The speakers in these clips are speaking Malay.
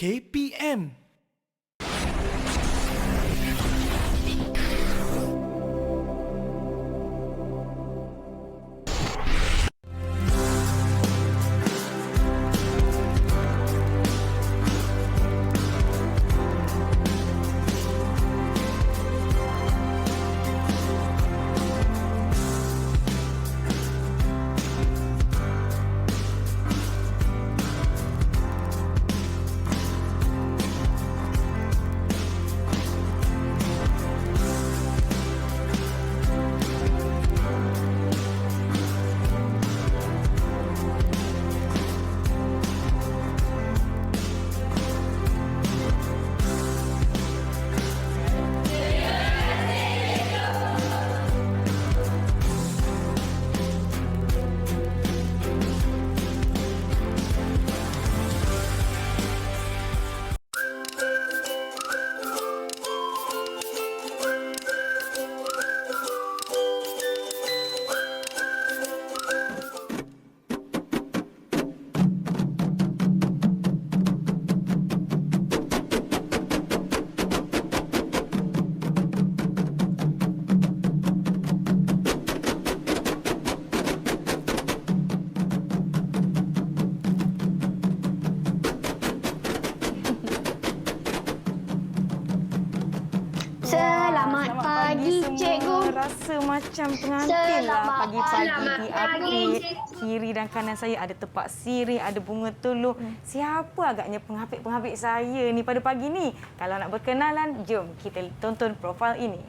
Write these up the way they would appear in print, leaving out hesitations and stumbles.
KPM. Selamat pagi, cikgu. Rasa macam pengantin lah pagi-pagi Selamat di pagi. apit. Kiri dan kanan saya ada tepak sirih, ada bunga telur. Siapa agaknya penghapit-penghapit saya ni pada pagi ni? Kalau nak berkenalan, jom kita tonton profil ini.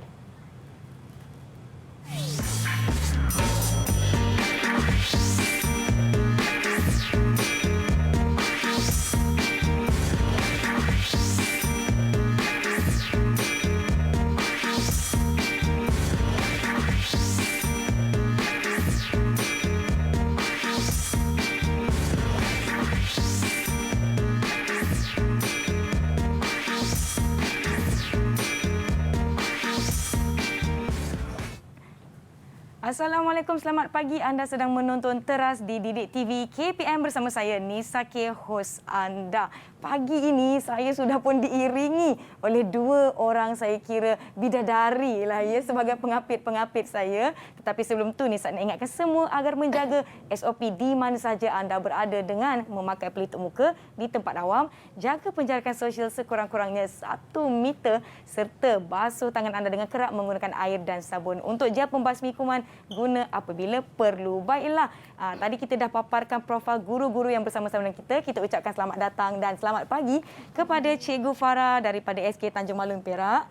Assalamualaikum, selamat pagi. Anda sedang menonton Teras di Didik TV KPM bersama saya, Nisa K, hos anda. Pagi ini saya sudah pun diiringi oleh dua orang saya kira bidadari lah ya sebagai pengapit-pengapit saya. Tetapi sebelum tu Nisa nak ingatkan semua agar menjaga SOP di mana saja anda berada dengan memakai pelitup muka di tempat awam, jaga penjarakan sosial sekurang-kurangnya 1 meter serta basuh tangan anda dengan kerap menggunakan air dan sabun untuk jia pembasmi kuman guna apabila perlu. Baiklah, tadi kita dah paparkan profil guru-guru yang bersama-sama dengan kita. Kita ucapkan selamat datang dan selamat pagi kepada Cikgu Farah daripada SK Tanjung Malung Perak.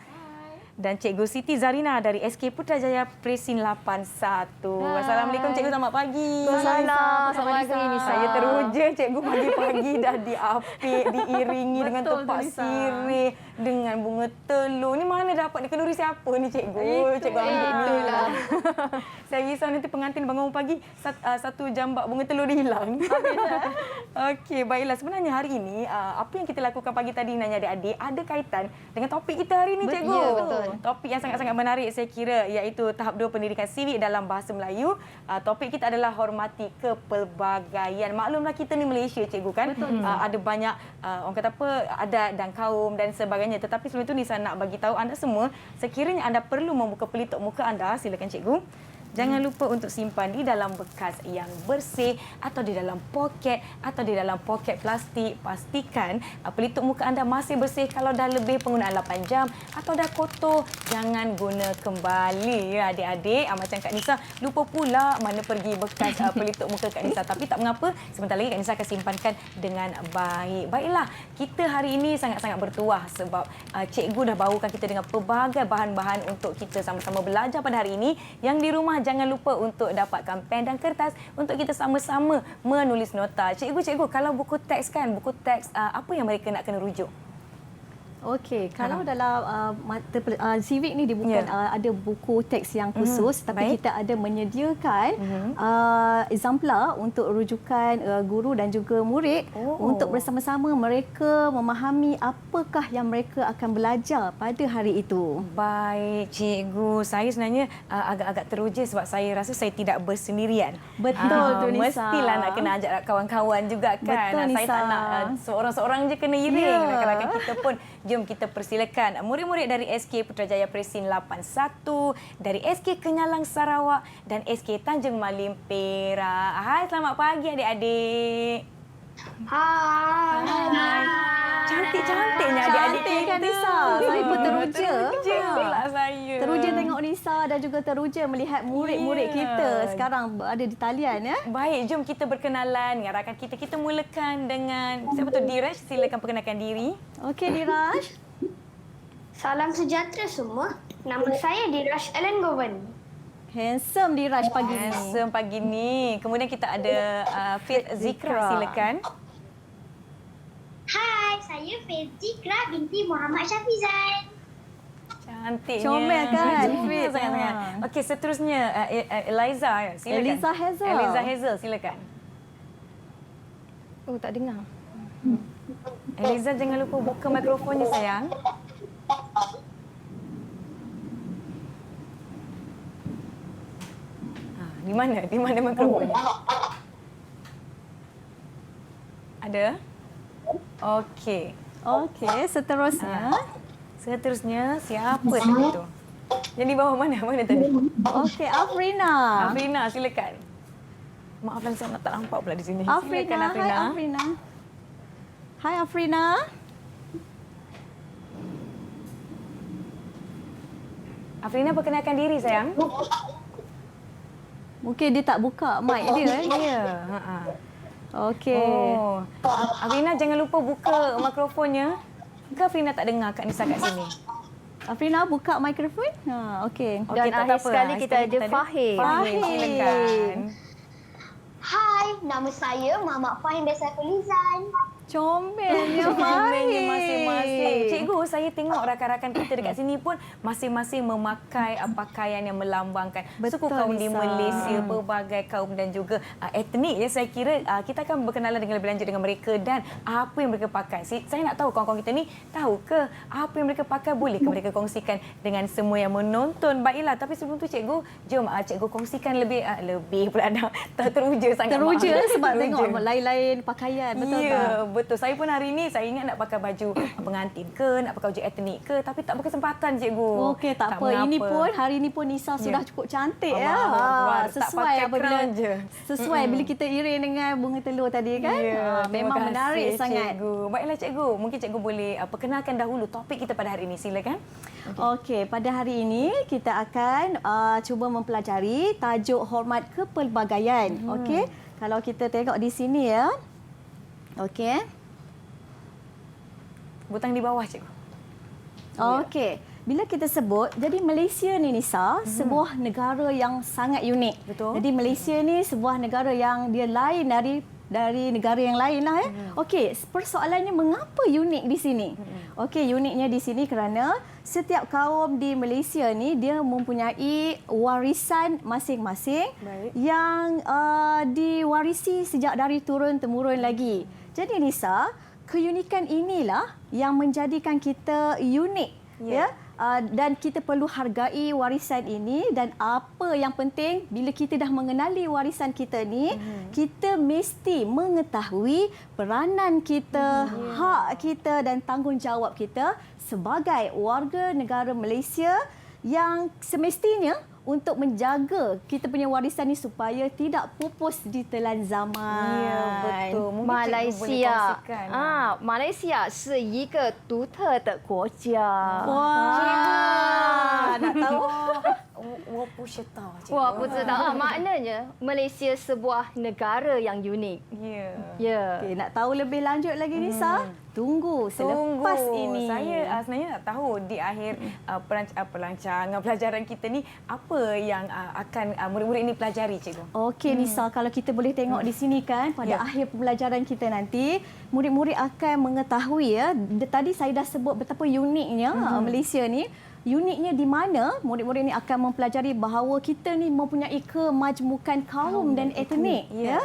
Dan Cikgu Siti Zarina dari SK Putrajaya Presin 81. Assalamualaikum Cikgu, selamat pagi. Waalaikumsalam. Selamat pagi, Nisa. Saya teruja Cikgu pagi-pagi dah diapit, diiringi dengan tepak sirih, dengan bunga telur. Ni mana dapat ni? Kenduri siapa ni Cikgu? Cikgu ambil ni. Saya risau nanti pengantin bangun pagi, satu jambak bunga telur hilang. Okey, baiklah. Sebenarnya hari ini, apa yang kita lakukan pagi tadi nanya adik-adik ada kaitan dengan topik kita hari ini Cikgu. Ya, betul. Topik yang sangat-sangat menarik saya kira iaitu tahap 2 pendidikan civic dalam bahasa Melayu. Topik kita adalah hormati kepelbagaian. Maklumlah kita ni Malaysia Cikgu kan. Ada banyak orang kata apa, adat dan kaum dan sebagainya. Tetapi sebelum itu Nisa nak bagi tahu anda semua, sekiranya anda perlu membuka pelitup muka anda, silakan Cikgu. Jangan lupa untuk simpan di dalam bekas yang bersih atau di dalam poket atau di dalam poket plastik. Pastikan pelitup muka anda masih bersih. Kalau dah lebih penggunaan 8 jam atau dah kotor, jangan guna kembali ya adik-adik. Macam Kak Nisa lupa pula mana pergi bekas pelitup muka Kak Nisa. Tapi tak mengapa, sebentar lagi Kak Nisa akan simpankan dengan baik. Baiklah, kita hari ini sangat-sangat bertuah sebab cikgu dah bawakan kita dengan pelbagai bahan-bahan untuk kita sama-sama belajar pada hari ini. Yang di rumah jangan lupa untuk dapatkan pen dan kertas untuk kita sama-sama menulis nota. Cikgu, kalau buku teks kan, buku teks apa yang mereka nak kena rujuk? Okey, kalau dalam civic ni dia bukan ada buku teks yang khusus, tapi kita ada menyediakan exemplar untuk rujukan guru dan juga murid untuk bersama-sama mereka memahami apakah yang mereka akan belajar pada hari itu. Baik, cikgu. Saya sebenarnya agak-agak teruja sebab saya rasa saya tidak bersendirian. Betul tu, Nisa. Mestilah nak kena ajak kawan-kawan juga kan. Betul, Nisa. Saya tak nak seorang-seorang je kena iring. Rakan-rakan kita pun, jom kita persilakan. Murid-murid dari SK Putrajaya Presin 81, dari SK Kenyalang Sarawak dan SK Tanjung Malim Perak. Hai, selamat pagi adik-adik. Hai. Cantik-cantiknya adik-adik Cantik kita. kan, Nisa? Saya pun teruja. Teruja pula saya. Teruja tengok Nisa dan juga teruja melihat murid-murid kita sekarang berada di talian ya. Baik, jom kita berkenalan dengan rakan kita. Kita mulakan dengan siapa tu? Diraj, silakan perkenalkan diri. Okey, Diraj. Salam sejahtera semua. Nama saya Diraj Ellen Govan. Handsome Diraj pagi ni. Handsome pagi ni. Kemudian kita ada Faith Zikra, silakan. Hai, saya Faith Zikra binti Muhammad Syafizan. Cantiknya. Comel kan, Comel Faith? sangat-sangat. Okey, seterusnya Eliza, silakan. Eliza Hazel. Eliza Hazel, silakan. Oh, tak dengar. Eliza, jangan lupa buka mikrofonnya sayang. Di mana? Di mana mikrofonnya? Ada? Okey. Okey, seterusnya. Seterusnya siapa tadi tu? Yang di bawah mana? Mana tadi? Okey, Afrina. Afrina, silakan. Maaflah saya nak tak nampak pula di sini. Afrina, Silakan, hai Afrina. Hai Afrina. Afrina, perkenalkan diri sayang. Mungkin dia tak buka mic dia. Ya. Okey. Oh. Afrina, jangan lupa buka mikrofonnya. Ke Afrina tak dengar Kak Nisa kat sini? Afrina buka mikrofon. Okey. Okey, Dan tak akhir apa. sekali Akhir kita sekali ada Fahim. Fahim, silakan. Hai, nama saya Muhammad Fahim bin Saifulizan. Comelnya Comelnya Fahim. masing-masing. Cikgu, saya tengok rakan-rakan kita dekat sini pun masing-masing memakai pakaian yang melambangkan suku kaum di Nisa. Malaysia, pelbagai kaum dan juga etnik. Ya, saya kira kita akan berkenalan dengan lebih lanjut dengan mereka dan apa yang mereka pakai. Saya nak tahu kawan-kawan kita ni tahu ke apa yang mereka pakai, boleh ke mereka kongsikan dengan semua yang menonton. Baiklah, tapi sebelum tu cikgu, jom cikgu kongsikan lebih pula dah teruja sangat. Teruja maaf. sebab Teruja. tengok lain-lain pakaian, betul Ya, tak? betul. Saya pun hari ni saya ingat nak pakai baju pengantin ke, nak pakai baju etnik ke, tapi tak berkesempatan cikgu. Okey, tak apa. mengapa. Ini pun hari ini pun Nisa sudah cukup cantik Oh, ya. luar. Tak Sesuai pakai apabila crown je. sesuai bila kita iring dengan bunga telur tadi kan. Ya, Memang terima menarik kasih, sangat. Cikgu. Baiklah cikgu, mungkin cikgu boleh perkenalkan dahulu topik kita pada hari ini. Silakan. Okey, pada hari ini kita akan cuba mempelajari tajuk hormat kepelbagaian. Okey, kalau kita tengok di sini ya. Okey. Butang di bawah cikgu. Okey. Bila kita sebut, jadi Malaysia ni Nisa, sebuah negara yang sangat unik. Betul. Jadi Malaysia ni sebuah negara yang dia lain dari negara yang lain lah. Okey, persoalannya mengapa unik di sini? Okey, uniknya di sini kerana setiap kaum di Malaysia ni dia mempunyai warisan masing-masing yang diwarisi sejak dari turun-temurun lagi. Jadi Nisa, keunikan inilah yang menjadikan kita unik, ya. Dan kita perlu hargai warisan ini dan apa yang penting bila kita dah mengenali warisan kita ni, kita mesti mengetahui peranan kita, hak kita dan tanggungjawab kita sebagai warga negara Malaysia yang semestinya untuk menjaga kita punya warisan ni supaya tidak pupus di telan zaman. Ya, betul. Mungkin cikgu boleh 马来西亚 kongsikan. 马来西亚是一个独特的国家。 Wah, nak tahu? 我不知道，Wah, aku tak tahu. Maknanya Malaysia sebuah negara yang unik. Ya. Ya. Okey, nak tahu lebih lanjut lagi Nisa? Tunggu selepas ini. Saya sebenarnya nak tahu di akhir perancangan pelajaran kita ni apa yang akan murid-murid ini pelajari, cikgu. Okey Nisa, kalau kita boleh tengok di sini kan pada akhir pembelajaran kita nanti, murid-murid akan mengetahui ya. Tadi saya dah sebut betapa uniknya Malaysia ni. Uniknya di mana murid-murid ini akan mempelajari bahawa kita ni mempunyai kemajmukan kaum dan etnik. Ya.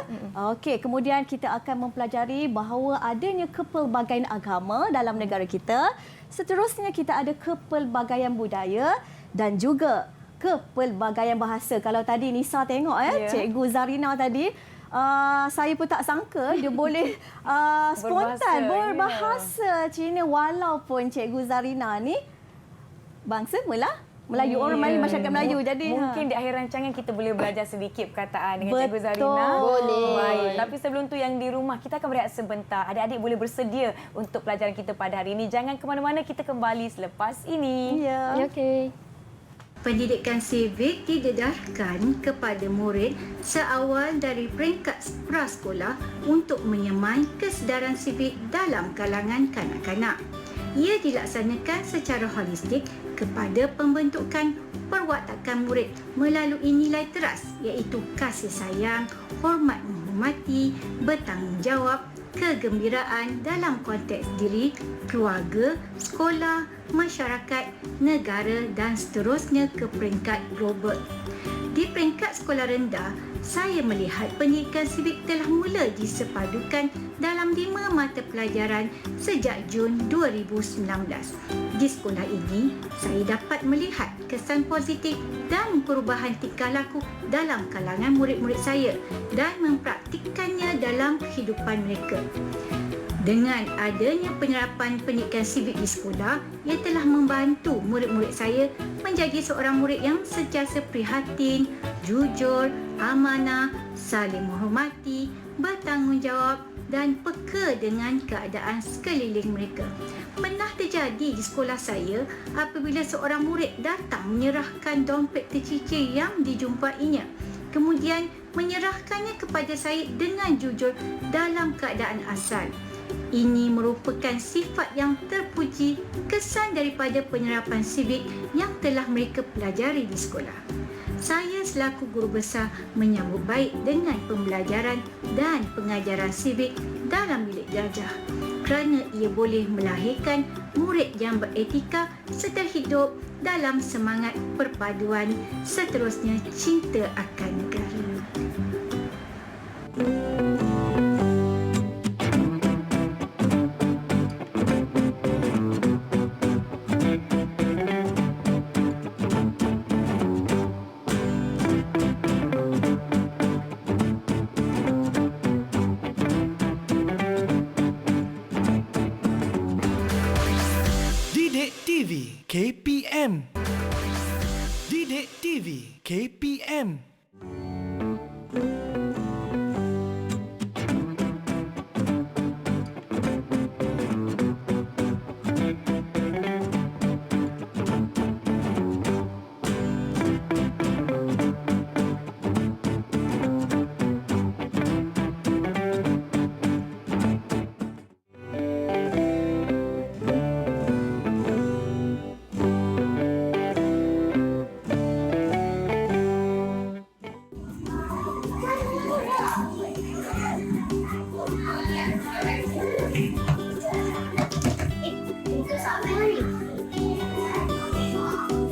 Okey, kemudian kita akan mempelajari bahawa adanya kepelbagaian agama dalam negara kita. Seterusnya kita ada kepelbagaian budaya dan juga kepelbagaian bahasa. Kalau tadi Nisa tengok Cikgu Zarina tadi, saya pun tak sangka dia boleh spontan berbahasa Cina walaupun Cikgu Zarina ni bangsa Melayu, orang Melayu, masyarakat Melayu. Jadi mungkin di akhir rancangan kita boleh belajar sedikit perkataan dengan Cikgu Zarina. Boleh. Baik. Tapi sebelum tu yang di rumah, kita akan berehat sebentar. Adik-adik boleh bersedia untuk pelajaran kita pada hari ini. Jangan ke mana-mana, kita kembali selepas ini. ya. Okey. Pendidikan sivik didedahkan kepada murid seawal dari peringkat prasekolah untuk menyemai kesedaran sivik dalam kalangan kanak-kanak. Ia dilaksanakan secara holistik kepada pembentukan perwatakan murid melalui nilai teras iaitu kasih sayang, hormat menghormati, bertanggungjawab, kegembiraan dalam konteks diri, keluarga, sekolah, masyarakat, negara dan seterusnya ke peringkat global. Di peringkat sekolah rendah, saya melihat pendidikan sivik telah mula disepadukan dalam 5 mata pelajaran sejak Jun 2019. Di sekolah ini, saya dapat melihat kesan positif dan perubahan tingkah laku dalam kalangan murid-murid saya dan mempraktikkannya dalam kehidupan mereka. Dengan adanya penerapan pendidikan sivik di sekolah, ia telah membantu murid-murid saya menjadi seorang murid yang sentiasa prihatin, jujur, amanah, saling menghormati, bertanggungjawab dan peka dengan keadaan sekeliling mereka. Pernah terjadi di sekolah saya apabila seorang murid datang menyerahkan dompet tercicir yang dijumpainya. Kemudian menyerahkannya kepada saya dengan jujur dalam keadaan asal. Ini merupakan sifat yang terpuji, kesan daripada penyerapan sivik yang telah mereka pelajari di sekolah. Saya selaku guru besar menyambut baik dengan pembelajaran dan pengajaran sivik dalam bilik darjah kerana ia boleh melahirkan murid yang beretika serta hidup dalam semangat perpaduan, seterusnya cinta akan negara. Didik TV KPM. Didik TV KPM.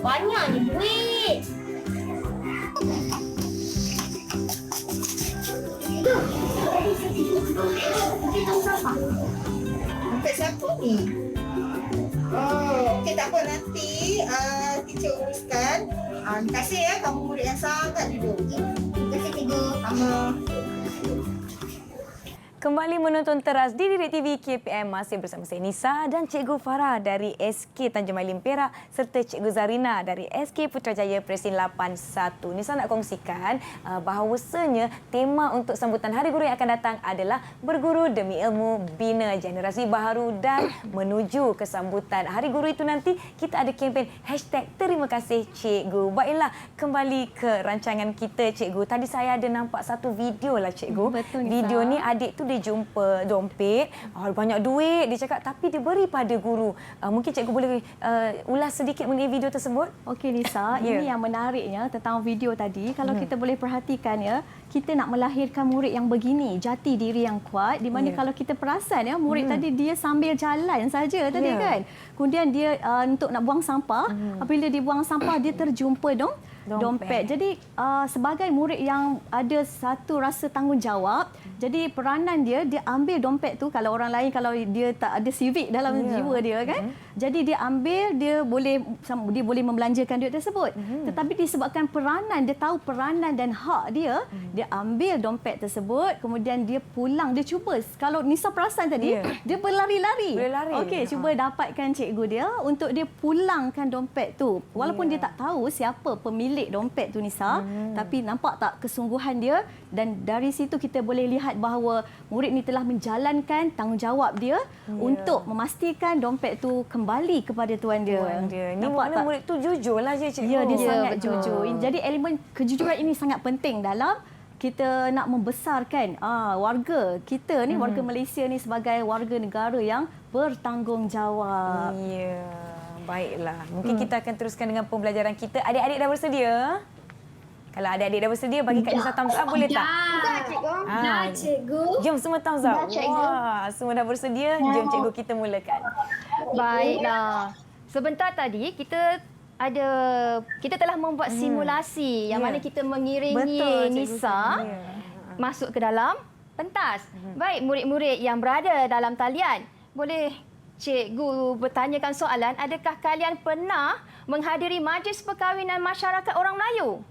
Banyak ni duit. Untuk siapa ni? Oh, okey tak apa, nanti teacher uruskan. Terima kasih ya, kamu murid yang sangat duduk. Terima kasih, cikgu. Sama. Kembali menonton teras di Didik TV KPM masih bersama saya Nisa dan Cikgu Farah dari SK Tanjung Malim Perak serta Cikgu Zarina dari SK Putrajaya Presin 81. Nisa nak kongsikan bahawasanya tema untuk sambutan Hari Guru yang akan datang adalah berguru demi ilmu, bina generasi baharu dan menuju ke sambutan Hari Guru itu nanti kita ada kempen #Terima kasih Cikgu. Baiklah, kembali ke rancangan kita Cikgu. Tadi saya ada nampak satu video lah Cikgu. Betul, Nisa. Video ni adik tu dia jumpa dompet, banyak duit dia cakap tapi dia beri pada guru. Mungkin cikgu boleh ulas sedikit mengenai video tersebut? Okey Nisa, Ya. ini yang menariknya tentang video tadi. Kalau kita boleh perhatikan ya, kita nak melahirkan murid yang begini, jati diri yang kuat, di mana kalau kita perasan ya, murid tadi dia sambil jalan saja tadi kan. Kemudian dia untuk nak buang sampah, apabila dia buang sampah dia terjumpa dompet. Jadi sebagai murid yang ada satu rasa tanggungjawab, jadi peranan dia ambil dompet tu. Kalau orang lain kalau dia tak ada civic dalam jiwa dia kan, jadi dia ambil, dia boleh membelanjakan duit tersebut. Tetapi disebabkan peranan, dia tahu peranan dan hak dia, dia ambil dompet tersebut, kemudian dia pulang, dia cuba. Kalau Nisa perasan tadi, dia berlari-lari. Okey, cuba dapatkan cikgu dia untuk dia pulangkan dompet tu. Walaupun dia tak tahu siapa pemilik dompet tu Nisa, tapi nampak tak kesungguhan dia, dan dari situ kita boleh lihat bahawa murid ni telah menjalankan tanggungjawab dia untuk memastikan dompet tu kembali kepada tuan dia. Ni makna murid tu jujurlah je cikgu. Ya, dia sangat betul. jujur. Jadi elemen kejujuran ini sangat penting dalam kita nak membesarkan warga kita ni, warga Malaysia ni sebagai warga negara yang bertanggungjawab. Ya, baiklah. Mungkin kita akan teruskan dengan pembelajaran kita. Adik-adik dah bersedia? Kalau adik-adik dah bersedia, bagi Kak Nisa thumbs up boleh tak? Dah, cikgu. Jom semua thumbs up. Dah, cikgu. Wah, semua dah bersedia. Jom cikgu kita mulakan. Baiklah. Sebentar tadi kita telah membuat simulasi yang mana kita mengiringi Betul, Cikgu Nisa Sania. masuk ke dalam pentas. Baik, murid-murid yang berada dalam talian, boleh cikgu bertanyakan soalan, adakah kalian pernah menghadiri majlis perkahwinan masyarakat orang Melayu?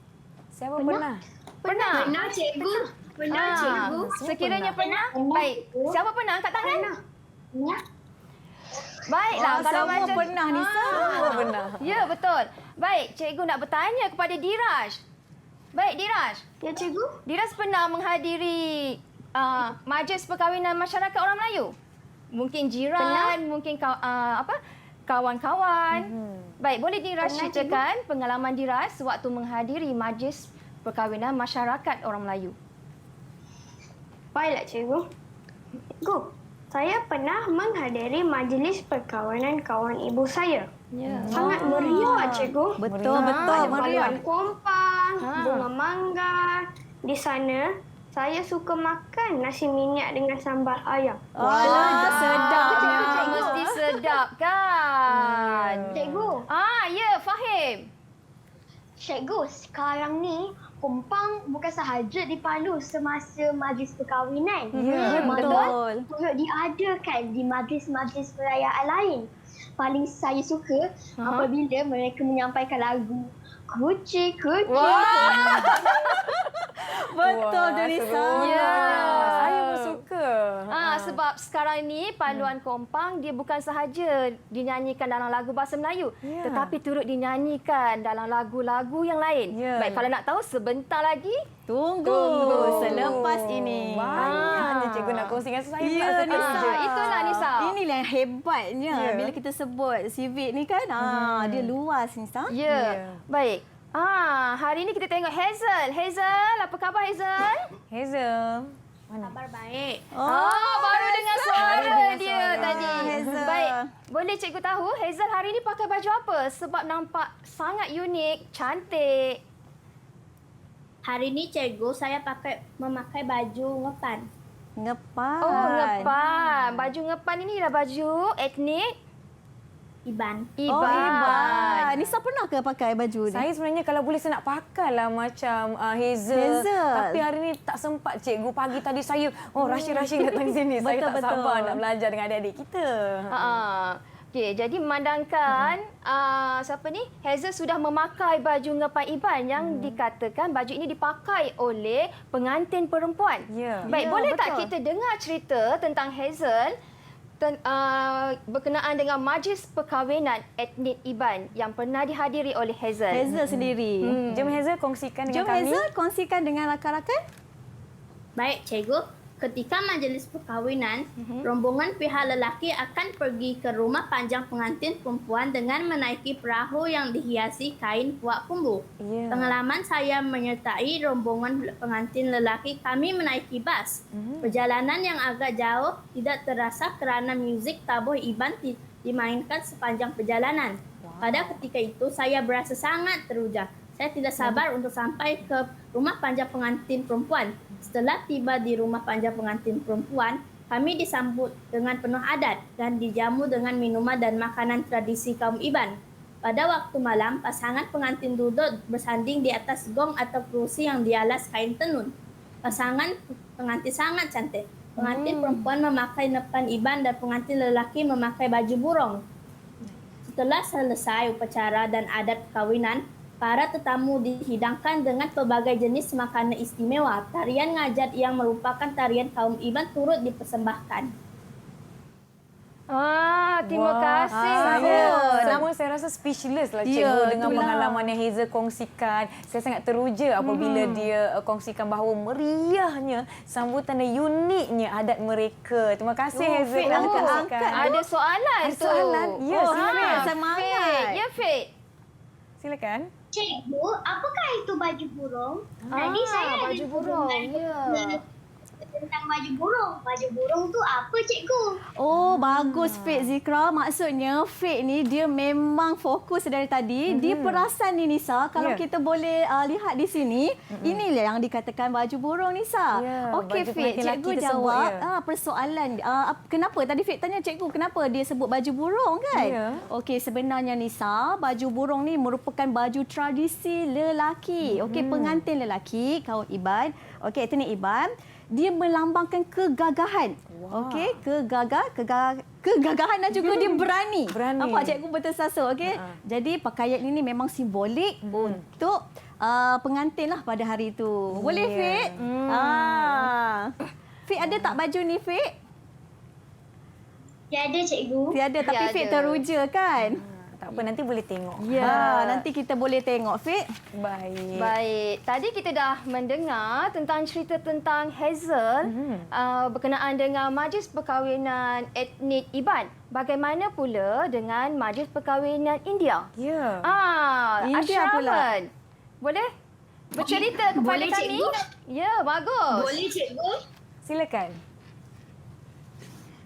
Siapa pernah? Pernah? Pernah, cikgu. Pernah, Ah, cikgu. sekiranya pernah? Baik. Siapa pernah? Angkat tangan. Pernah. Baiklah, kalau Semua macam pernah Nisa. Semua pernah. Ya, betul. Baik, cikgu nak bertanya kepada Diraj. Baik, Diraj. Ya, cikgu. Diraj pernah menghadiri majlis perkahwinan masyarakat orang Melayu? Mungkin jiran, mungkin kawan-kawan. Baik, boleh Diraj ceritakan pengalaman Diraj sewaktu menghadiri majlis perkahwinan masyarakat orang Melayu? Baiklah, cikgu. Saya pernah menghadiri majlis perkahwinan kawan ibu saya. Ya. Sangat meriah, cikgu. Betul, Ada meriah. paluan kompang, bunga mangga. Di sana, saya suka makan nasi minyak dengan sambal ayam. Wah, sedapnya. Mesti sedap kan? Cikgu, Ya, Fahim. cikgu, sekarang ni kompang bukan sahaja dipandu semasa majlis perkahwinan. Ya, betul. Turut diadakan di majlis-majlis perayaan lain. Paling saya suka apabila mereka menyampaikan lagu Kucing-kucing. Betul tu Nisa. Ya. Saya pun suka. Sebab sekarang ini paluan kompang dia bukan sahaja dinyanyikan dalam lagu bahasa Melayu, tetapi turut dinyanyikan dalam lagu-lagu yang lain. Baik, kalau nak tahu sebentar lagi Tunggu selepas ini. Banyak cikgu nak kongsi dengan saya. Ya, pula Nisa. sekarang. Itulah Nisa. Inilah yang hebatnya bila kita sebut civic ni kan. Dia luas Nisa. Ya. Baik. Hari ini kita tengok Hazel. Hazel, apa khabar Hazel? Hazel. Kabar baik. Baru dengar suara dengar dia suara. tadi. Hazel. Baik. Boleh cikgu tahu Hazel hari ini pakai baju apa? Sebab nampak sangat unik, cantik. Hari ni cikgu saya memakai baju ngepan. Ngepan. Oh, ngepan. Baju ngepan ini adalah baju etnik Iban. Oh, Iban. Iban. Nisa pernah ke pakai baju ni? Saya sebenarnya kalau boleh saya nak pakailah macam Hazel. Hazel. Tapi hari ni tak sempat cikgu. Pagi tadi saya rushing datang sini. Saya tak Betul. sabar nak belajar dengan adik-adik kita. Okey, jadi memandangkan siapa ni? Hazel sudah memakai baju ngepan Iban yang dikatakan baju ini dipakai oleh pengantin perempuan. Ya. Baik, Ya, boleh tak betul. kita dengar cerita tentang Hazel berkenaan dengan majlis perkahwinan etnik Iban yang pernah dihadiri oleh Hazel? Hazel sendiri. Jom Hazel kongsikan dengan Jom kami. Hazel kongsikan dengan rakan-rakan. Baik, cikgu. Ketika majlis perkahwinan, rombongan pihak lelaki akan pergi ke rumah panjang pengantin perempuan dengan menaiki perahu yang dihiasi kain puak kumbu. Ya. Pengalaman saya menyertai rombongan pengantin lelaki, kami menaiki bas. Perjalanan yang agak jauh tidak terasa kerana muzik tabuh Iban dimainkan sepanjang perjalanan. Pada ketika itu, saya berasa sangat teruja. Saya tidak sabar untuk sampai ke rumah panjang pengantin perempuan. Setelah tiba di rumah panjang pengantin perempuan, kami disambut dengan penuh adat dan dijamu dengan minuman dan makanan tradisi kaum Iban. Pada waktu malam, pasangan pengantin duduk bersanding di atas gong atau kerusi yang dialas kain tenun. Pasangan pengantin sangat cantik. Pengantin perempuan memakai nepan Iban dan pengantin lelaki memakai baju burung. Setelah selesai upacara dan adat perkahwinan, para tetamu dihidangkan dengan pelbagai jenis makanan istimewa. Tarian ngajat yang merupakan tarian kaum Iban turut dipersembahkan. Terima kasih. Namun saya rasa speechless lah cikgu Ya, dengan itulah. pengalaman yang Hazel kongsikan. Saya sangat teruja apabila dia kongsikan bahawa meriahnya sambutan dan uniknya adat mereka. Terima kasih Hazel Fit, kerana angkat-angkat. kongsikan. Ada soalan Ada tu. soalan? Ya, silakan. Semangat. Fit. Ya, Fit. Silakan. Cikgu, apakah itu baju burung? Tadi saya ada baju burung. Ya. tentang baju burung. Baju burung tu apa, cikgu? Oh, bagus Fit Zikra. Maksudnya Fit ni dia memang fokus dari tadi. Dia perasan ni Nisa. Kalau Ya. kita boleh lihat di sini, inilah yang dikatakan baju burung Nisa. Ya, Okey baju Fit, pengantin lelaki cikgu tersebut, jawab ya. persoalan. Kenapa tadi Fit tanya cikgu kenapa dia sebut baju burung kan? Ya. Okey, sebenarnya Nisa, baju burung ni merupakan baju tradisi lelaki. Okey, pengantin lelaki kaum Iban. Okey, etnik Iban. Dia melambangkan kegagahan. Okey, kegagahan dan juga dia berani. Berani. Nampak cikgu betul sasa. Okey. Jadi pakaian ini memang simbolik untuk pengantin lah pada hari itu. Boleh Fit? Fit ada tak baju ni Fit? Tiada, cikgu. Tiada, tapi Tiada. Fit teruja kan? Tak apa, nanti boleh tengok. Ya, nanti kita boleh tengok Fit. Baik. Baik, tadi kita dah mendengar tentang cerita tentang Hazel berkenaan dengan majlis perkahwinan etnik Iban. Bagaimana pula dengan majlis perkahwinan India? Ya. India pula. Ashraman. Boleh bercerita kepada Boleh, kami? cikgu? Ya, bagus. Boleh, cikgu. Silakan.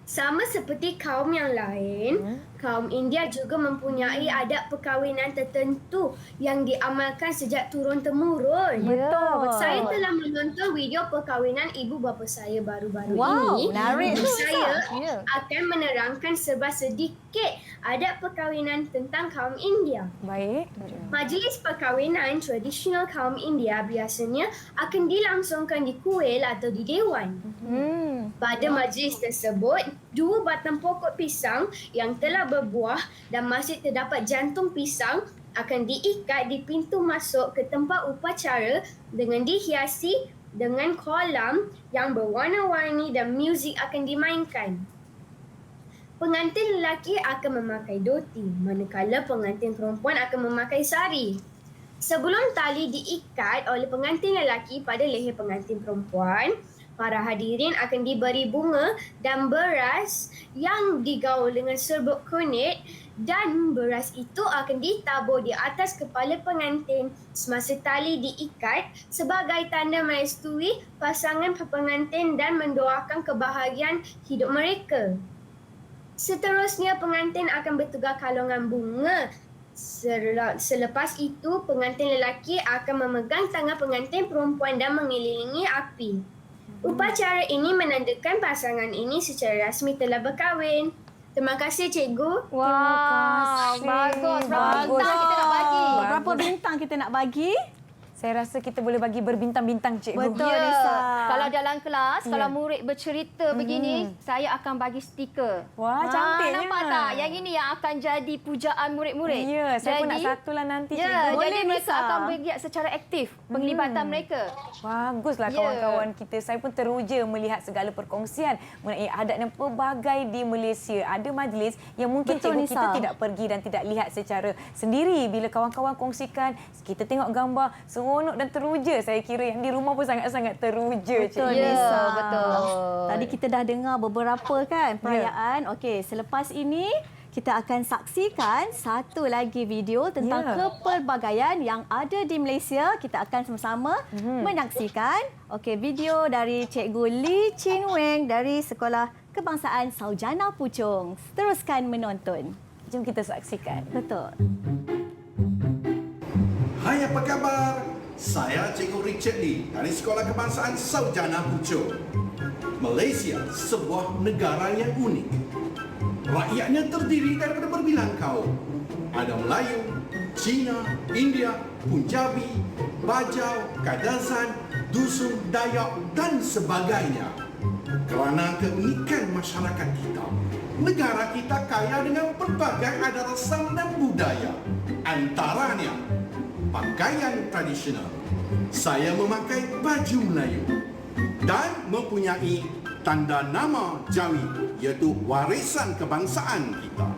Sama seperti kaum yang lain, kaum India juga mempunyai adat perkahwinan tertentu yang diamalkan sejak turun-temurun. Betul. Saya telah menonton video perkahwinan ibu bapa saya baru-baru Wow, ini. menarik tu, Saya Ya. akan menerangkan serba sedikit adat perkahwinan tentang kaum India. Baik. Majlis perkahwinan tradisional kaum India biasanya akan dilangsungkan di kuil atau di dewan. Pada majlis tersebut, 2 batang pokok pisang yang telah berbuah dan masih terdapat jantung pisang akan diikat di pintu masuk ke tempat upacara dengan dihiasi dengan kolam yang berwarna-warni dan muzik akan dimainkan. Pengantin lelaki akan memakai dhoti, manakala pengantin perempuan akan memakai sari. Sebelum tali diikat oleh pengantin lelaki pada leher pengantin perempuan, para hadirin akan diberi bunga dan beras yang digaul dengan serbuk kunyit dan beras itu akan ditabur di atas kepala pengantin semasa tali diikat sebagai tanda merestui pasangan pengantin dan mendoakan kebahagiaan hidup mereka. Seterusnya, pengantin akan bertukar kalungan bunga. Selepas itu, pengantin lelaki akan memegang tangan pengantin perempuan dan mengelilingi api. Upacara ini menandakan pasangan ini secara rasmi telah berkahwin. Terima kasih, cikgu. Wow, bagus. Berapa bintang kita nak bagi? Berapa bintang kita nak bagi? Saya rasa kita boleh bagi berbintang-bintang, cikgu. Betul, Ya. Nisa. Kalau dalam kelas, kalau murid bercerita begini, saya akan bagi stiker. Wah, cantiknya. Nampak tak? Yang ini yang akan jadi pujaan murid-murid. Ya, saya pun nak satulah nanti, Ya, cikgu. jadi Boleh, mereka Nisa. akan bergiat secara aktif penglibatan mereka. Baguslah Ya. kawan-kawan kita. Saya pun teruja melihat segala perkongsian mengenai adat dan pelbagai di Malaysia. Ada majlis yang mungkin Betul, cikgu Nisa. kita tidak pergi dan tidak lihat secara sendiri. Bila kawan-kawan kongsikan, kita tengok gambar, seronok dan teruja. Saya kira yang di rumah pun sangat-sangat teruja, Betul, cikgu. Ya, Nisa. betul. Tadi kita dah dengar beberapa kan perayaan. Okey, selepas ini kita akan saksikan satu lagi video tentang kepelbagaian yang ada di Malaysia. Kita akan sama-sama menyaksikan video dari Cikgu Lee Chin Weng dari Sekolah Kebangsaan Saujana Puchong. Teruskan menonton. Jom kita saksikan. Betul. Hai, apa khabar? Saya Cikgu Richard Lee dari Sekolah Kebangsaan Saujana Puchong. Malaysia sebuah negara yang unik. Rakyatnya terdiri daripada berbilang kaum. Ada Melayu, Cina, India, Punjabi, Bajau, Kadazan, Dusun, Dayak dan sebagainya. Kerana keunikan masyarakat kita, negara kita kaya dengan pelbagai adat rasam dan budaya. Antaranya pakaian tradisional. Saya memakai baju Melayu dan mempunyai tanda nama Jawi, iaitu warisan kebangsaan kita.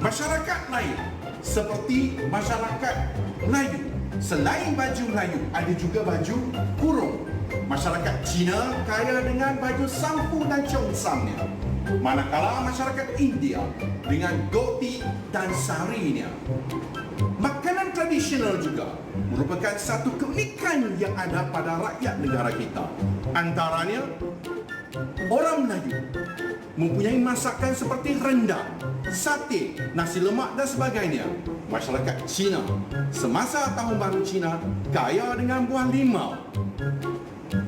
Masyarakat lain seperti masyarakat Melayu, selain baju Melayu, ada juga baju kurung. Masyarakat Cina kaya dengan baju sampu dan congsamnya. Manakala masyarakat India dengan goti dan sarinya. Makanan tradisional juga merupakan satu keunikan yang ada pada rakyat negara kita. Antaranya, orang Melayu mempunyai masakan seperti rendang, sate, nasi lemak dan sebagainya. Masyarakat Cina semasa Tahun Baru Cina kaya dengan buah limau,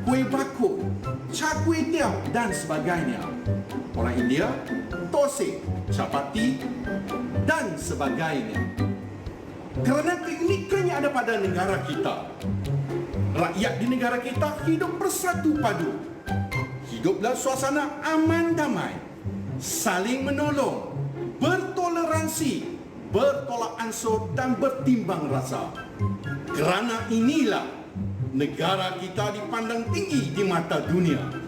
kuih bakul, char kway teow dan sebagainya. Orang India, tosai, chapati dan sebagainya. Kerana keunikan yang ada pada negara kita, rakyat di negara kita hidup bersatu padu. Hidup dalam suasana aman damai, saling menolong, bertoleransi, bertolak ansur dan bertimbang rasa. Kerana inilah negara kita dipandang tinggi di mata dunia.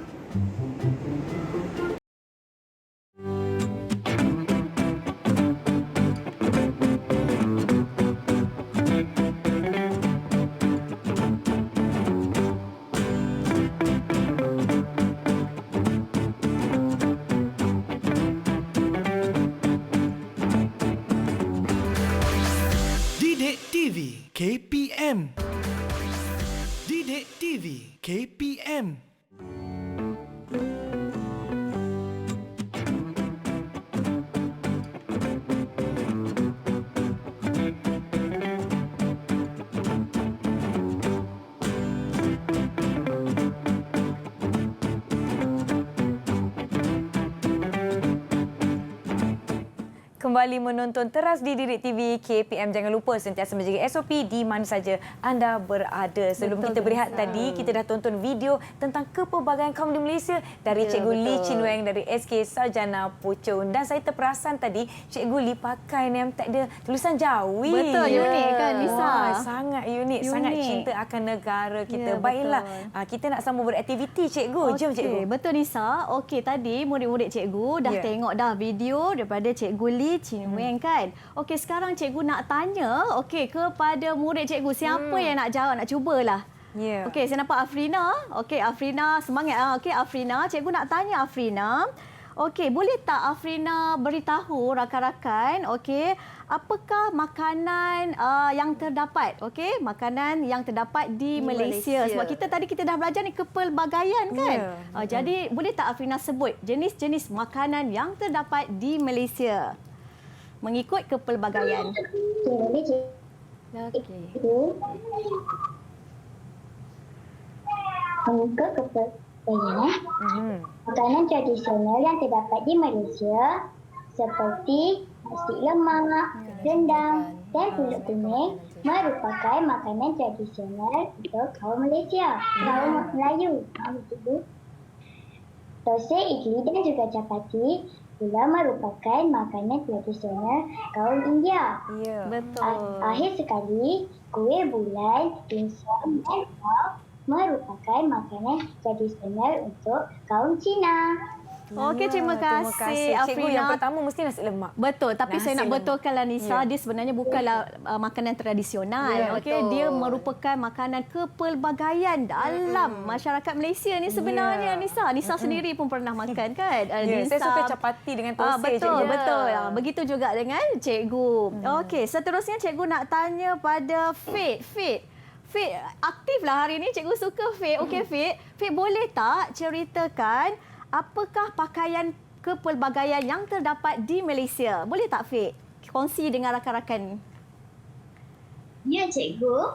Didik TV KPM. Didik TV KPM. Kembali menonton teras di Didik TV KPM. Jangan lupa sentiasa menjaga SOP di mana saja anda berada. Sebelum kita berehat tadi, kita dah tonton video tentang kepelbagaian kaum di Malaysia dari Cikgu Lee Chin Weng dari SK Saujana Puchong. Dan saya terperasan tadi, Cikgu Lee pakai name tag dia tulisan Jawi. Betul, unik kan, Nisa? Sangat unik, sangat cinta akan negara kita. Ya, Baiklah, betul. kita nak sambung beraktiviti, Cikgu. Jom, Cikgu. Betul, Nisa. Okey, tadi murid-murid cikgu dah tengok dah video daripada Cikgu Lee Chin Weng kan. Okey, sekarang cikgu nak tanya kepada murid cikgu, siapa yang nak jawab, nak cubalah. Ya. Okey, saya nampak Afrina. Okey, Afrina semangat. Okey, Afrina, cikgu nak tanya Afrina. Okey, boleh tak Afrina beritahu rakan-rakan, apakah makanan yang terdapat, makanan yang terdapat di Malaysia. Sebab kita dah belajar ni kepelbagaian kan. Jadi boleh tak Afrina sebut jenis-jenis makanan yang terdapat di Malaysia mengikut kepelbagaian? Mengikut kepelbagaian, makanan tradisional yang terdapat di Malaysia seperti nasi lemak, rendang dan pulut kuning merupakan makanan tradisional untuk kaum Malaysia, kaum Melayu. Tosai, idli dan juga chapati pula merupakan makanan tradisional kaum India. Ya. Betul. Akhir sekali, kuih bulan, dimsum dan pau merupakan makanan tradisional untuk kaum Cina. Okey, terima kasih Cikgu, Afrina. yang pertama mesti nasi lemak. Betul, tapi Nasi saya nak lemak. betulkanlah Nisa, Ya. dia sebenarnya bukanlah makanan tradisional. Ya, Okey, betul. dia merupakan makanan kepelbagaian dalam masyarakat Malaysia ni sebenarnya. Ya. Nisa sendiri pun pernah makan kan? Ya, saya suka chapati dengan tosai, betul, cikgu. betul. Begitu juga dengan cikgu. Okey, seterusnya cikgu nak tanya pada Fit. Fit, aktiflah hari ni, cikgu suka Fit. Okey Fit, boleh tak ceritakan apakah pakaian kepelbagaian yang terdapat di Malaysia? Boleh tak Fit kongsi dengan rakan-rakan? Ya, cikgu.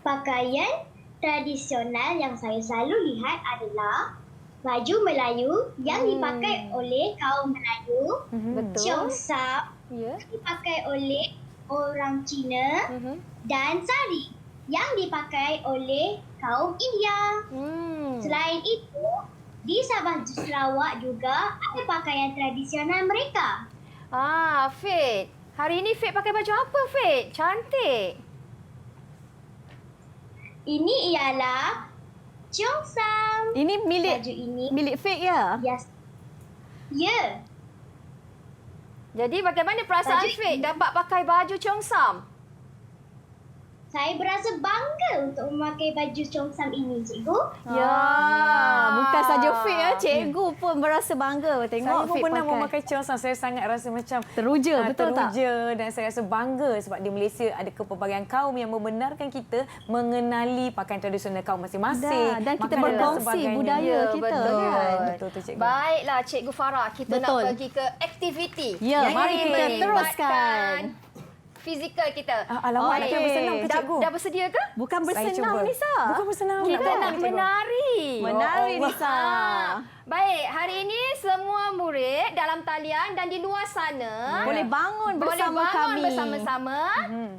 Pakaian tradisional yang saya selalu lihat adalah baju Melayu yang dipakai oleh kaum Melayu, Betul. Cheongsam Ya. dipakai oleh orang Cina dan sari yang dipakai oleh kaum India. Selain itu, di Sabah Sarawak juga ada pakaian tradisional mereka. Fit. Hari ini Fit pakai baju apa, Fit? Cantik. Ini ialah Cheongsam. Ini Baju ini milik Fit ya? Yes. Ya. Jadi bagaimana perasaan Baju Fit ini- dapat pakai baju Cheongsam? Saya berasa bangga untuk memakai baju Cheongsam ini, cikgu. Ya, bukan saja Fit ya, cikgu pun berasa bangga tengok Saya pun Fit pernah pakai. memakai Cheongsam. Saya sangat rasa macam Teruja, betul tak? teruja dan saya rasa bangga sebab di Malaysia ada kepelbagaian kaum yang membenarkan kita mengenali pakaian tradisional kaum masing-masing. Dan kita makanan dan berkongsi sebagainya. budaya Ya, kita betul. kan. Betul tu cikgu. Baiklah Cikgu Farah, kita Betul. nak pergi ke aktiviti. Ya, mari kita melibatkan teruskan. fizikal kita. Alamak, nak kena bersenam ke Dah, cikgu? dah bersedia ke? Bukan Saya bersenam cuba. Nisa. Bukan bersenam. Kita nak nak cikgu. menari. Menari Allah. Nisa. Baik, hari ini semua murid dalam talian dan di luar sana Boleh bangun boleh bersama bangun kami. bersama-sama.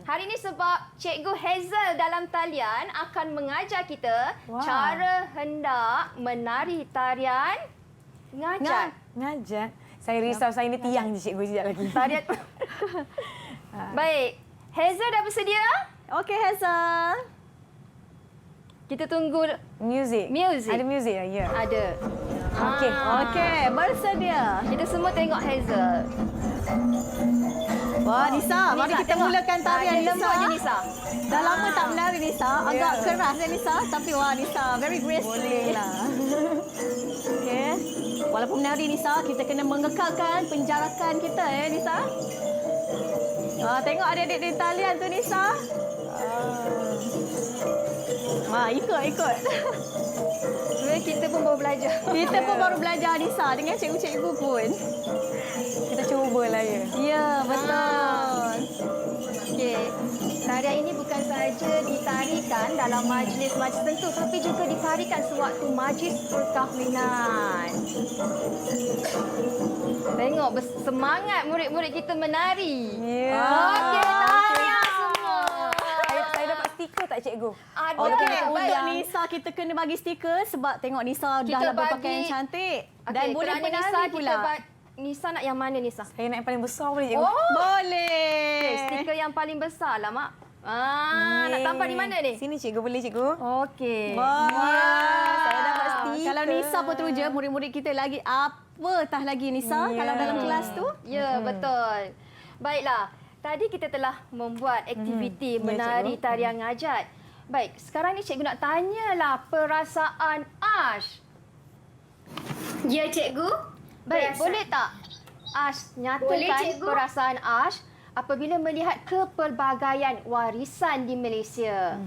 Hari ini sebab Cikgu Hazel dalam talian akan mengajar kita cara hendak menari tarian ngajat. Ngajak. Saya risau saya ni tiang je cikgu sekejap lagi. Tarian. Baik, Hazel dah bersedia? Okey Hazel. Kita tunggu Muzik. Ada muzik ya? Ya. Ada. Okey. Okey, bersedia. Kita semua tengok Hazel. Wah Nisa, mari kita tengok. mulakan tarian Nisa. Lembut je Nisa. Dah lama tak menari Nisa, agak keras ya Nisa, tapi wah Nisa very graceful. Boleh lah. Okey. Walaupun menari Nisa, kita kena mengekalkan penjarakan kita ya Nisa. Tengok adik-adik di talian tu Nisa. Ikut. Sebenarnya kita pun baru belajar. Kita pun baru belajar Nisa dengan cikgu-cikgu pun. Kita cubalah ya. Ya, betul. Okey. Tarian ini bukan sahaja ditarikan dalam majlis-majlis tertentu tapi juga ditarikan sewaktu majlis perkahwinan. Tengok semangat murid-murid kita menari. Ya. Okey, tahniah semua. Saya dapat stiker tak cikgu? Ada. Okey, untuk Baik. Nisa kita kena bagi stiker sebab tengok Nisa Kita dah berpakaian bagi- cantik Okey, dan boleh kerana menari Nisa, pula. Nisa nak yang mana Nisa? Saya nak yang paling besar boleh cikgu? Boleh. Okey, stiker yang paling besar lah Mak. Nak tampak di mana ni? Sini cikgu, boleh cikgu? Okey. Saya dapat stiker. Kalau Nisa pun teruja, murid-murid kita lagi apatah lagi Nisa kalau dalam kelas tu. Ya, betul. Baiklah, tadi kita telah membuat aktiviti Ya, menari cikgu. tarian ngajat. Baik, sekarang ni cikgu nak tanyalah perasaan Ash. Ya, cikgu. Baik, boleh tak Ash nyatakan Boleh, cikgu. perasaan Ash apabila melihat kepelbagaian warisan di Malaysia?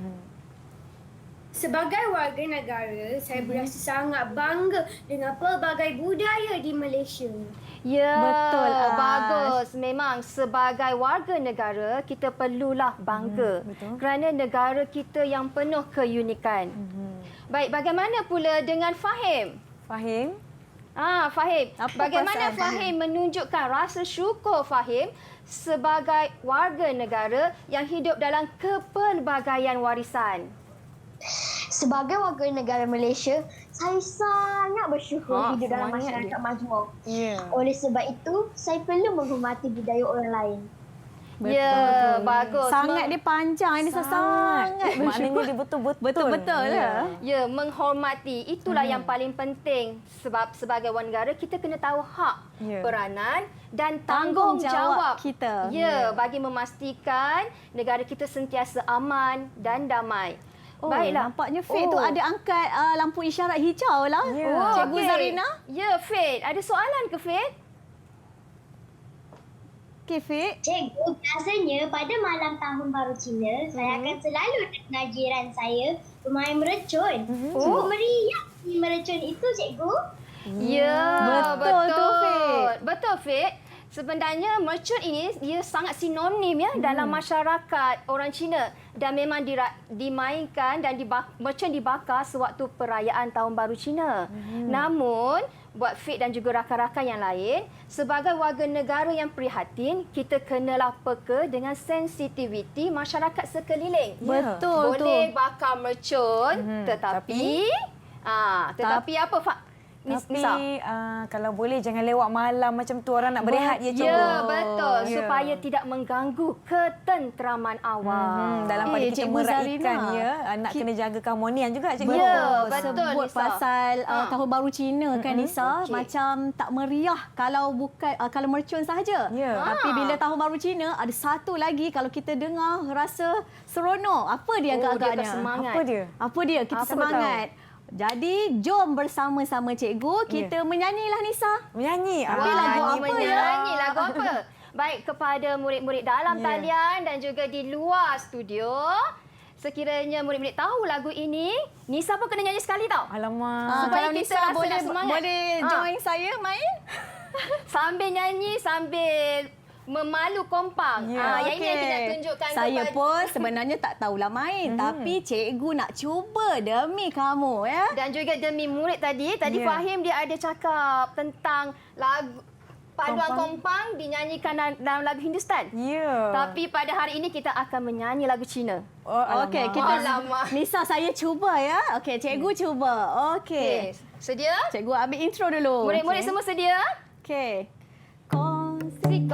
Sebagai warga negara, saya berasa sangat bangga dengan pelbagai budaya di Malaysia. Ya, Betul, Ash. bagus. Memang sebagai warga negara, kita perlulah bangga kerana negara kita yang penuh keunikan. Baik, bagaimana pula dengan Fahim? Fahim? Fahim. Apa Bagaimana perasaan? Fahim menunjukkan rasa syukur Fahim sebagai warga negara yang hidup dalam kepelbagaian warisan? Sebagai warga negara Malaysia, saya sangat bersyukur hidup dalam semangat masyarakat dia. majmuk. Ya. Oleh sebab itu, saya perlu menghormati budaya orang lain. Ya, bagus. Sangat dia panjang ini sangat Maknanya dia betul-betul. betul-betul lah. Ya, menghormati itulah yang paling penting sebab sebagai warga negara kita kena tahu hak, Ya. peranan dan tanggungjawab kita. Ya, bagi memastikan negara kita sentiasa aman dan damai. Oh, Baiklah. nampaknya Faith tu ada angkat lampu isyarat hijau lah. Ya. Cikgu okey. Zarina. Ya, Faith. Ada soalan ke Faith? Okey, Faith. Cikgu, biasanya pada malam Tahun Baru Cina, saya akan selalu dengar jiran saya bermain merecun. Sungguh meriah merecun itu, cikgu. Ya, Betul tu, Faith. Betul, Faith. Sebenarnya mercun ini dia sangat sinonim ya dalam masyarakat orang Cina dan memang dimainkan dan mercun dibakar sewaktu perayaan Tahun Baru Cina. Namun buat Faith dan juga rakan-rakan yang lain, sebagai warga negara yang prihatin, kita kenalah peka dengan sensitiviti masyarakat sekeliling. Betul tu. Boleh bakar mercun, tetapi apa Fak? Tapi kalau boleh jangan lewat malam macam tu, orang nak berehat je, cikgu. Ya, betul. Ya. Supaya tidak mengganggu ketenteraman awam. Dalam pada kita Cikgu meraihkan Zarina, nak kena jaga keharmonian juga, cikgu. Ya, betul, Sebut Nisa. pasal Tahun Baru Cina kan, Nisa, Okey. macam tak meriah kalau bukan kalau mercun sahaja. Ya. Tapi bila Tahun Baru Cina ada satu lagi kalau kita dengar rasa seronok. Apa dia Dia agak-agaknya? bersemangat. Apa dia? Apa dia? Kita Apa semangat. Jadi, jom bersama-sama cikgu kita menyanyilah, Nisa. Menyanyi. Tapi lagu apa menyanyi lagu apa? Baik, kepada murid-murid dalam talian dan juga di luar studio. Sekiranya murid-murid tahu lagu ini, Nisa pun kena nyanyi sekali tau. Alamak. Supaya Kalau kita Nisa rasa boleh nak semangat. boleh join saya main? Sambil nyanyi, sambil memalu kompang. Ya. Yang ini yang kita nak tunjukkan Saya kepada... pun sebenarnya tak tahulah main. Tapi cikgu nak cuba demi kamu ya. Dan juga demi murid tadi Ya. Fahim dia ada cakap tentang lagu paduan kompang dinyanyikan dalam lagu Hindustan. Ya. Tapi pada hari ini kita akan menyanyi lagu Cina. Oh, Okey, alamak. kita Alamak. Nisa saya cuba ya. Okey, cikgu cuba. Okey. Sedia? Cikgu ambil intro dulu. Murid-murid semua sedia? Okey. Kongsi,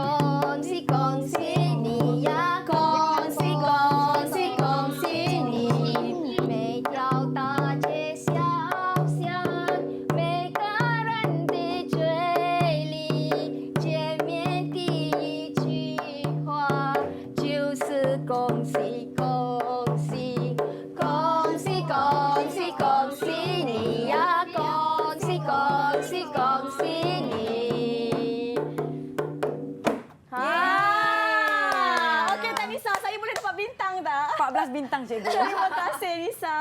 kongsi ni ya. Kongsi, kongsi, kongsi ni. 每条大街小巷，每个人的嘴里，见面第一句话就是恭喜恭喜，恭喜恭喜恭喜你呀，恭喜恭喜恭喜你。 Okey tak Nisa, saya boleh dapat bintang tak? 14 bintang, cikgu. Terima kasih Nisa.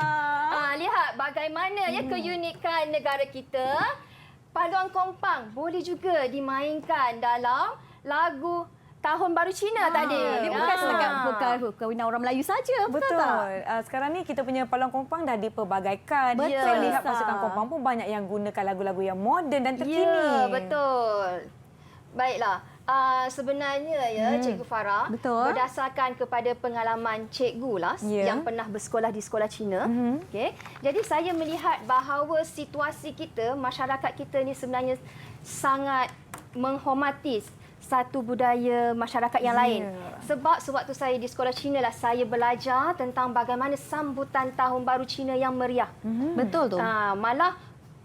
Lihat bagaimana ya keunikan negara kita. Paduan kompang boleh juga dimainkan dalam lagu Tahun Baru Cina tadi. Dia bukan setakat bukan kahwinan orang Melayu saja, betul tak? Sekarang ni kita punya paduan kompang dah diperbagaikan. Betul, Saya lihat Nisa. pasukan kompang pun banyak yang gunakan lagu-lagu yang moden dan terkini. Ya, betul. Baiklah. Sebenarnya ya Cikgu Farah, Betul. berdasarkan kepada pengalaman cikgu lah yang pernah bersekolah di sekolah Cina. Okey. Jadi saya melihat bahawa situasi kita, masyarakat kita ni sebenarnya sangat menghormati satu budaya masyarakat yang lain. Sebab sewaktu saya di sekolah Cina lah saya belajar tentang bagaimana sambutan Tahun Baru Cina yang meriah. Betul tu. Malah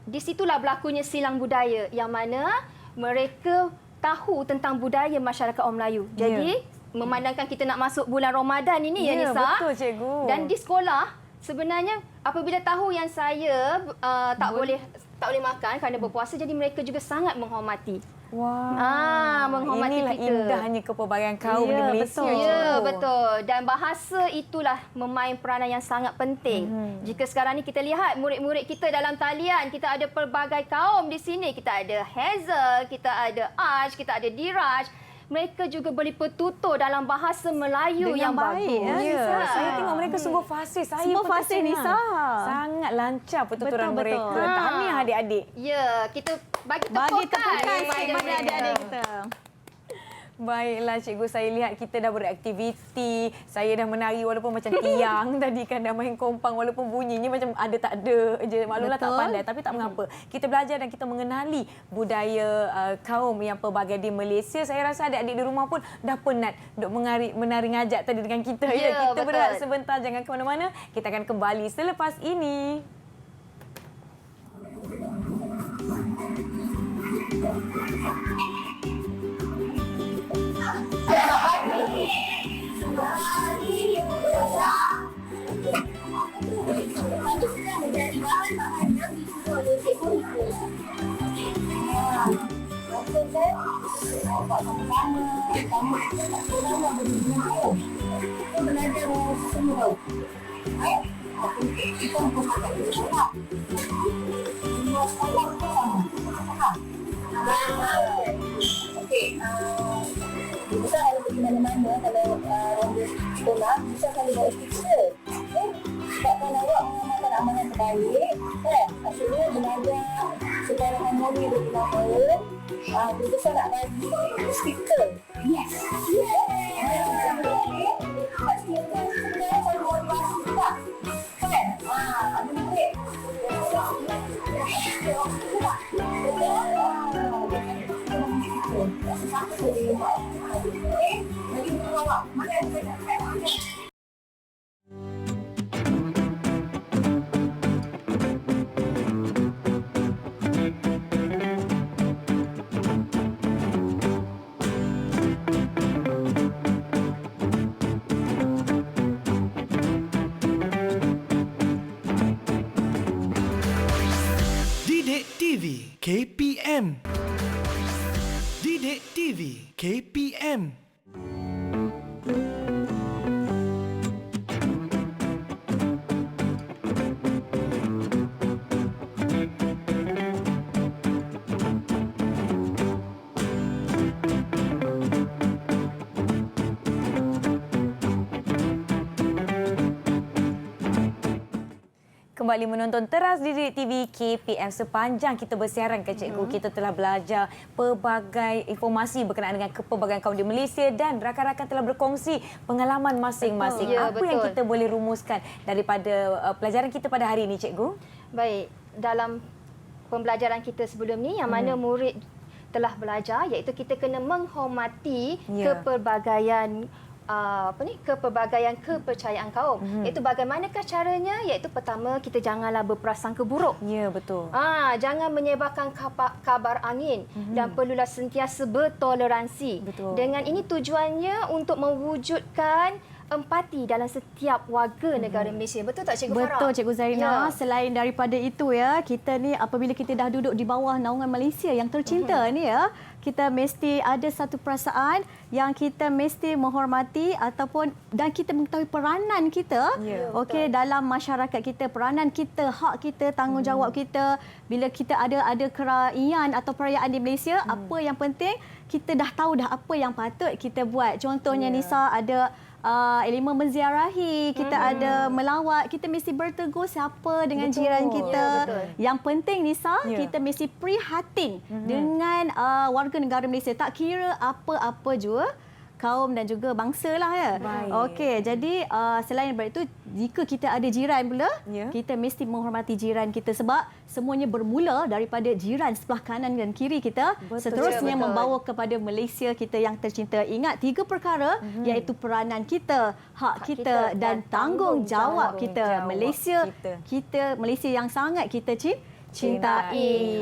di situlah berlakunya silang budaya yang mana mereka tahu tentang budaya masyarakat orang Melayu. Jadi memandangkan kita nak masuk bulan Ramadan ini ya Nisa. Betul, cikgu. Dan di sekolah sebenarnya apabila tahu yang saya tak boleh makan kerana berpuasa, jadi mereka juga sangat menghormati. Wah. Menghormati Inilah kita. indahnya kepelbagaian kaum di Malaysia. Ya, betul. Dan bahasa itulah memain peranan yang sangat penting. Jika sekarang ni kita lihat murid-murid kita dalam talian, kita ada pelbagai kaum di sini. Kita ada Hazel, kita ada Aj, kita ada Diraj. Mereka juga boleh bertutur dalam bahasa Melayu Dengan yang baik, bagus. Ya, saya tengok mereka sungguh fasih. Saya Semua pun fasih, tercengang. Nisa. Sangat lancar pertuturan Betul, betul. mereka. Tahniah adik-adik. Ya, kita Bagi Bagi tepukan tepukan kepada kepada mereka. adik-adik kita. Baiklah cikgu, saya lihat kita dah beraktiviti. Saya dah menari walaupun macam tiang tadi kan, dah main kompang walaupun bunyinya macam ada tak ada je. Maklumlah tak Betul. pandai tapi tak mengapa. Kita belajar dan kita mengenali budaya kaum yang pelbagai di Malaysia. Saya rasa adik-adik di rumah pun dah penat duk menari ngajak tadi dengan kita. Ya, Kita betul. berehat sebentar, jangan ke mana-mana. Kita akan kembali selepas ini. Bisa kalau pergi mana-mana, kalau sekolah, bisa kalau bawa stiker. Sebabkan awak mengamalkan amalan terbaik, kan? Maksudnya belajar supaya harmoni 25 tahun, dia besar nak bagi stiker. Yes! Sebab stiker sebenarnya kalau motivasi juga. Kan? Ada murid. Didik TV KPM. Didik TV KPM. Kembali menonton Teras Didik TV KPM. Sepanjang kita bersiaran ke cikgu, kita telah belajar pelbagai informasi berkenaan dengan kepelbagaian kaum di Malaysia dan rakan-rakan telah berkongsi pengalaman masing-masing. Betul. Ya, Apa yang betul. kita boleh rumuskan daripada pelajaran kita pada hari ini, cikgu? Baik, dalam pembelajaran kita sebelum ni yang mana murid telah belajar iaitu kita kena menghormati kepelbagaian kepelbagaian kepercayaan kaum. Iaitu bagaimanakah caranya? Iaitu pertama, kita janganlah berprasangka buruk. Ya, betul. Jangan menyebarkan kabar angin dan perlulah sentiasa bertoleransi. Betul. Dengan ini tujuannya untuk mewujudkan empati dalam setiap warga negara Malaysia. Betul tak Cikgu Farah? Betul Cikgu Zarina. Ya. Selain daripada itu ya, kita ni apabila kita dah duduk di bawah naungan Malaysia yang tercinta ni ya, kita mesti ada satu perasaan yang kita mesti menghormati ataupun dan kita mengetahui peranan kita okey dalam masyarakat kita, peranan kita, hak kita, tanggungjawab kita bila kita ada keraian atau perayaan di Malaysia, apa yang penting kita dah tahu dah apa yang patut kita buat. Contohnya Nisa ada elemen menziarahi, kita ada melawat, kita mesti bertegur siapa dengan jiran kita. Yang penting Nisa, kita mesti prihatin dengan warga negara Malaysia, tak kira apa-apa jua kaum dan juga bangsa lah ya. Okey, jadi selain daripada itu, jika kita ada jiran pula, kita mesti menghormati jiran kita sebab semuanya bermula daripada jiran sebelah kanan dan kiri kita. Seterusnya membawa kepada Malaysia kita yang tercinta. Ingat 3 perkara iaitu peranan kita, hak kita dan tanggungjawab kita. Malaysia yang sangat kita cintai.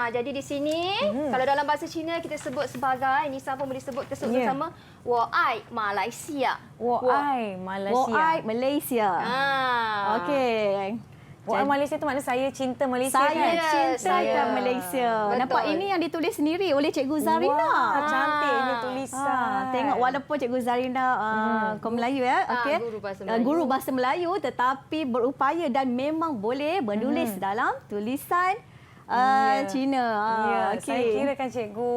Jadi di sini kalau dalam bahasa Cina kita sebut sebagai, Nisa pun boleh sebut bersama, Wa'ai Malaysia. Wa'ai Malaysia. Wa'ai Malaysia. Okey. Wa'ai Malaysia tu makna saya cinta Malaysia kan? Saya cintakan Malaysia. Betul. Nampak ini yang ditulis sendiri oleh Cikgu Zarina. Wah, cantiknya tulisan. Tengok walaupun Cikgu Zarina kaum Melayu ya, okey. Guru bahasa Melayu tetapi berupaya dan memang boleh menulis dalam tulisan Cina. Ya, Okey. saya kira kan cikgu,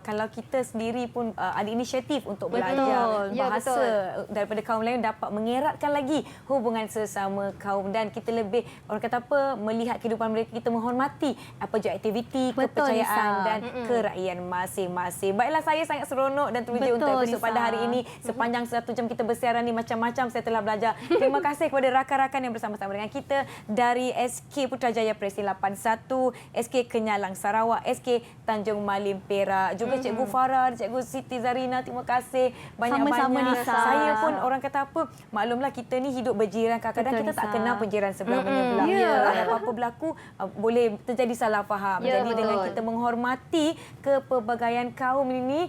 kalau kita sendiri pun ada inisiatif untuk belajar Betul. bahasa daripada kaum lain dapat mengeratkan lagi hubungan sesama kaum dan kita lebih orang kata apa melihat kehidupan mereka, kita menghormati apa je aktiviti, kepercayaan dan kerakyatan masing-masing. Baiklah, saya sangat seronok dan teruja untuk episod pada hari ini. Sepanjang 1 jam kita bersiaran ni macam-macam saya telah belajar. Terima kasih kepada rakan-rakan yang bersama-sama dengan kita dari SK Putrajaya Presiden 81, SK Kenyalang Sarawak, SK Tanjung Malim Perak, juga Cikgu Farah, Cikgu Siti Zarina, terima kasih banyak-banyak. Sama-sama, Nisa. Saya pun orang kata apa, maklumlah kita ni hidup berjiran, kadang-kadang kita tak kenal penjiran sebelah menyebelah. Ada apa-apa berlaku boleh terjadi salah faham. Jadi dengan kita menghormati kepelbagaian kaum ini,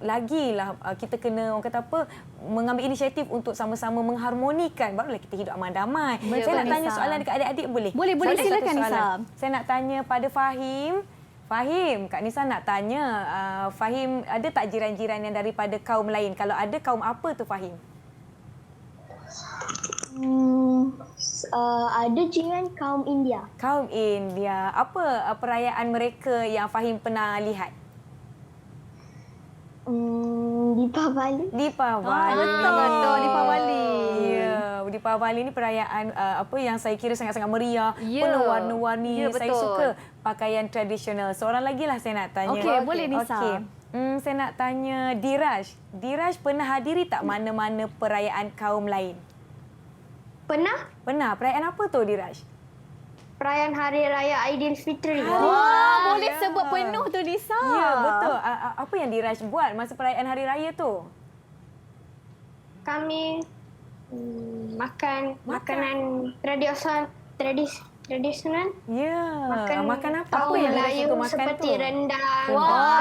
lagilah kita kena orang kata apa mengambil inisiatif untuk sama-sama mengharmonikan, barulah kita hidup aman damai. Saya nak tanya soalan dekat adik-adik boleh? Boleh, silakan Nisa. Saya nak tanya pada Fahim. Fahim, Kak Nisa nak tanya, Fahim ada tak jiran-jiran yang daripada kaum lain? Kalau ada, kaum apa tu Fahim? Ada jiran kaum India. Kaum India. Apa perayaan mereka yang Fahim pernah lihat? Deepavali. Deepavali. Betul, Deepavali. Ya, Deepavali ni perayaan apa yang saya kira sangat-sangat meriah, penuh warna-warni. Saya suka pakaian tradisional. Seorang lagi lah saya nak tanya. Okey, boleh Nisa. Okey. Saya nak tanya Diraj. Diraj pernah hadiri tak mana-mana perayaan kaum lain? Pernah? Pernah. Perayaan apa tu Diraj? Perayaan Hari Raya Aidilfitri. Boleh sebut penuh tu Nisa. Ya, betul. Apa yang Diraj buat masa perayaan Hari Raya tu? Kami makan makanan tradisional. Ya. Makan apa? Apa yang Diraj Melayu suka makan seperti tu? rendang.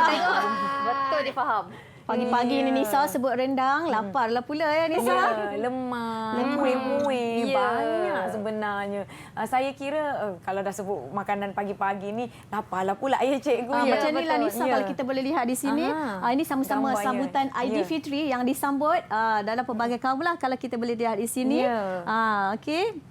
Tengok. Betul dia faham. Pagi-pagi ni Nisa sebut rendang, laparlah pula ya Nisa. Ya, lemak, muih-muih, banyak sebenarnya. Saya kira kalau dah sebut makanan pagi-pagi ni, laparlah pula ya cikgu. Macam ni lah Nisa, kalau kita boleh lihat di sini. Ini sama-sama Gambarnya. sambutan Aidilfitri yang disambut dalam pelbagai kaum lah kalau kita boleh lihat di sini. Okey.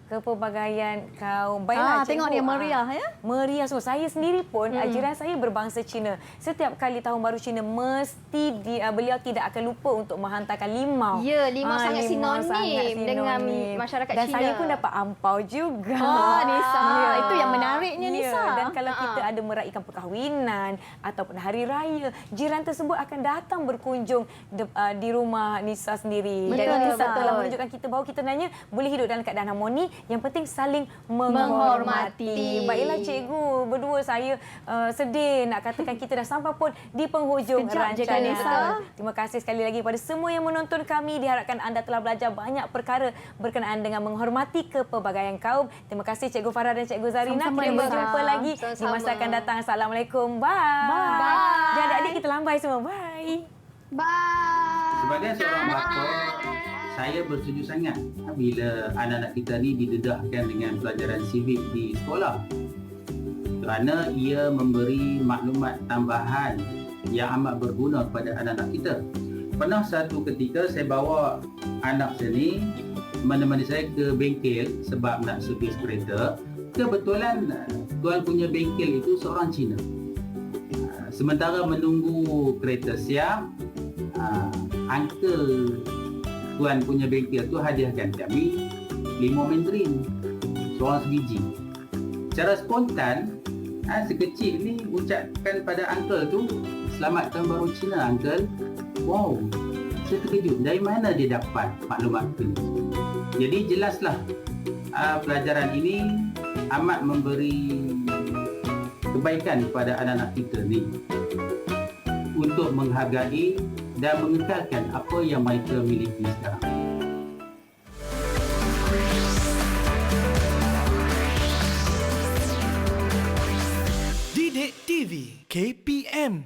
Kepelbagaian kaum. Baiklah, tengok dia meriah ya. Meriah. So, saya sendiri pun jiran saya berbangsa Cina. Setiap kali Tahun Baru Cina mesti beliau tidak akan lupa untuk menghantarkan limau. Ya, limau sangat sinonim dengan masyarakat dan Cina. Dan saya pun dapat ampau juga. Nisa. Itu yang menariknya Nisa. Dan kalau kita ada meraihkan perkahwinan ataupun hari raya, jiran tersebut akan datang berkunjung di rumah Nisa sendiri. Betul, Dan Nisa betul. telah menunjukkan kita bahawa kita sebenarnya boleh hidup dalam keadaan harmoni. Yang penting saling menghormati. Baiklah cikgu, berdua saya sedih nak katakan kita dah sampai pun di penghujung rancangan. Terima kasih sekali lagi kepada semua yang menonton kami. Diharapkan anda telah belajar banyak perkara berkenaan dengan menghormati kepelbagaian kaum. Terima kasih Cikgu Farah dan Cikgu Zarina. Kita berjumpa lagi di masa akan datang. Assalamualaikum. Bye. Jadi adik-adik kita lambai semua. Bye. Bye. Sebagai seorang bakor, saya bersetuju sangat bila anak-anak kita ni didedahkan dengan pelajaran civic di sekolah. Kerana ia memberi maklumat tambahan yang amat berguna kepada anak-anak kita. Pernah satu ketika saya bawa anak saya ni menemani saya ke bengkel sebab nak servis kereta. Kebetulan tuan punya bengkel itu seorang Cina. Sementara menunggu kereta siap, uncle tuan punya bengkel tu hadiahkan kami 5 Mandarin, seorang sebiji. Secara spontan, sekecil ni ucapkan pada uncle tu, "Selamat Tahun Baru Cina, uncle." Wow, saya terkejut. Dari mana dia dapat maklumat tu? Jadi jelaslah pelajaran ini amat memberi kebaikan kepada anak-anak kita ni untuk menghargai dan mengekalkan apa yang mereka miliki sekarang. Didik TV KPM